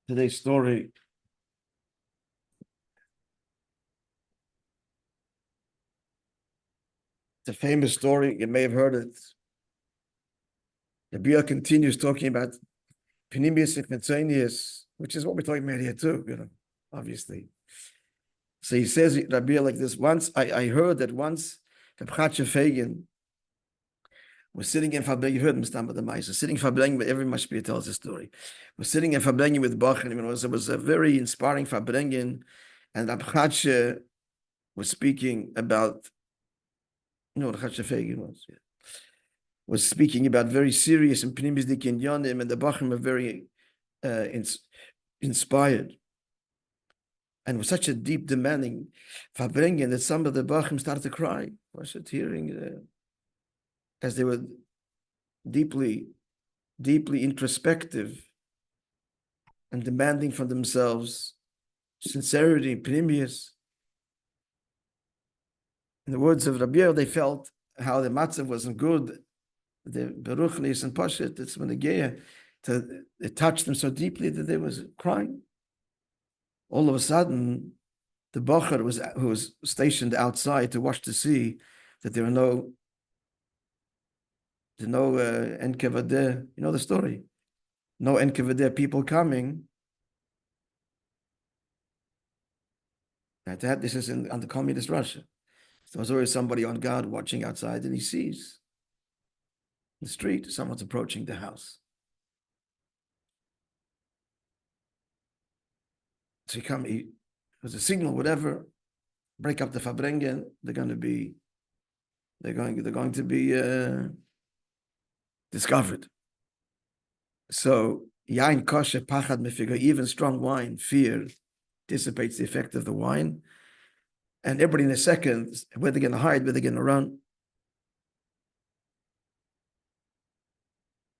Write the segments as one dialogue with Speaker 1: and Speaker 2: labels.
Speaker 1: Today's story. It's a famous story. You may have heard it. Rabbi continues talking about Panemius and Metzonius, which is what we're talking about here too, obviously. So he says, Rabbi, like this, once I heard that once the Chassidic Fagin was sitting in Fabrengen, you heard him stand by the mice, sitting in Fabrengen, but every Mashpia tells the story. Was sitting in Fabrengen with Bach, and it was a very inspiring Fabrengen, and Rabbi Chassidic was speaking about, the Chassidic Fagin was speaking about very serious and Pnimis Dikinyonim, and the Bachim were very inspired. And it was such a deep, demanding Fabrengen that some of the Bachim started to cry. Was it hearing as they were deeply introspective and demanding from themselves sincerity, Pnimius. In the words of Rabbi, they felt how the matzav wasn't good. The Beruchnis and Pashit, it's when the Geya, it touched them so deeply that they was crying. All of a sudden, the Bacher who was stationed outside to watch the sea, that there were no Enkevadeh, you know the story. No Enkevadeh people coming. This is under communist Russia. So there was always somebody on guard watching outside, and he sees in the street someone's approaching the house. So it was a signal, whatever, break up the Fabrengen, they're going to be discovered. So Yain Kosher Pachad Mefiga, even strong wine, fear dissipates the effect of the wine. And everybody in a second, where they're going to hide, where they're going to run.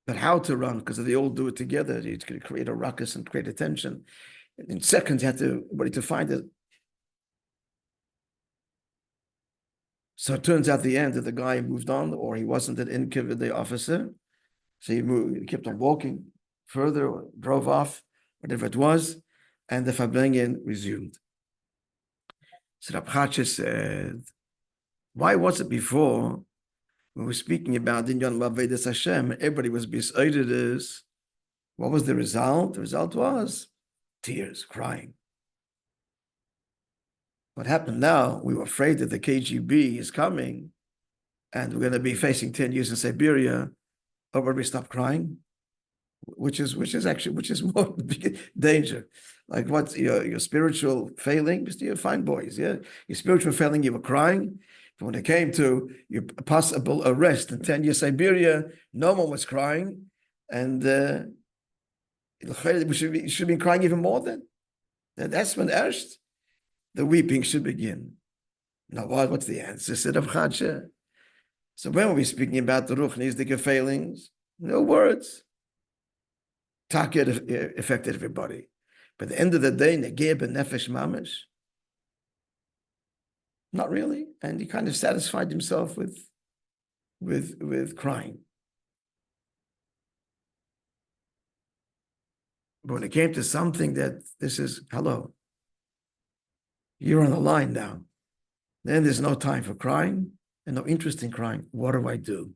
Speaker 1: But how to run, because if they all do it together, it's going to create a ruckus and create a tension. In seconds, you have to everybody to find it. So it turns out at the end that the guy moved on, or he wasn't an Inkivide officer. So he kept on walking further, or drove off, whatever it was, and the Fabrengen resumed. So Rabbi Chassidic said, why was it before, when we were speaking about Dinyan Mavedas Hashem, everybody was beside. What was the result? The result was tears, crying. What happened now, we were afraid that the KGB is coming and we're going to be facing 10 years in Siberia. Everybody stop crying, which is more danger. Like what's your spiritual failing? You're fine boys, yeah? Your spiritual failing, you were crying. But when it came to your possible arrest in 10 years Siberia, no one was crying. And we should be crying even more then. That's when the weeping should begin. Now, what's the answer? Said Rabbi Chassidic. So when we're speaking about the Ruchnistic failings, no words. Takir affected everybody. But at the end of the day, Negeh b'nefesh mamish, not really. And he kind of satisfied himself with crying. But when it came to something that this is, hello, you're on the line now. Then there's no time for crying and no interest in crying. What do I do?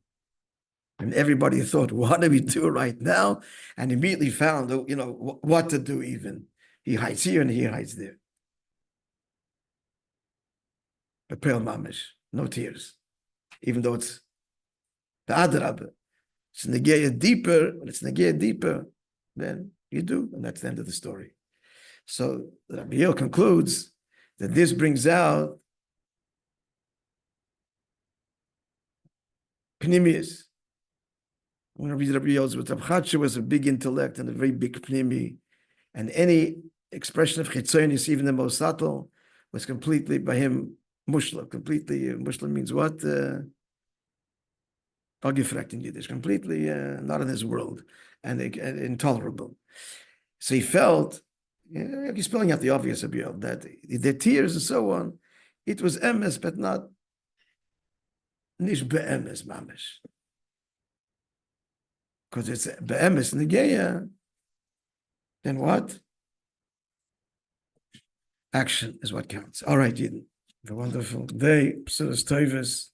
Speaker 1: And everybody thought, what do we do right now? And immediately found, what to do even. He hides here and he hides there. But pale mamish, no tears. Even though it's the adrabah. It's negaya deeper, when it's negaya deeper, then you do, and that's the end of the story. So Rabbi concludes that this brings out Pnimius. When I read Rabbi Yozel, Rabbi Chassidic was a big intellect and a very big Pnimi, and any expression of Chitzonis, even the most subtle, was completely by him mushla. Completely mushla means what? Agifrekt in Yiddish. Completely not in his world and intolerable. So he felt, he's spelling out the obvious about that the tears and so on, it was emes, but not nish be'emes mamish. Because it's be'emes negeya, then what? Action is what counts. All right, Yidden. Have a wonderful day. Psudas Tovas.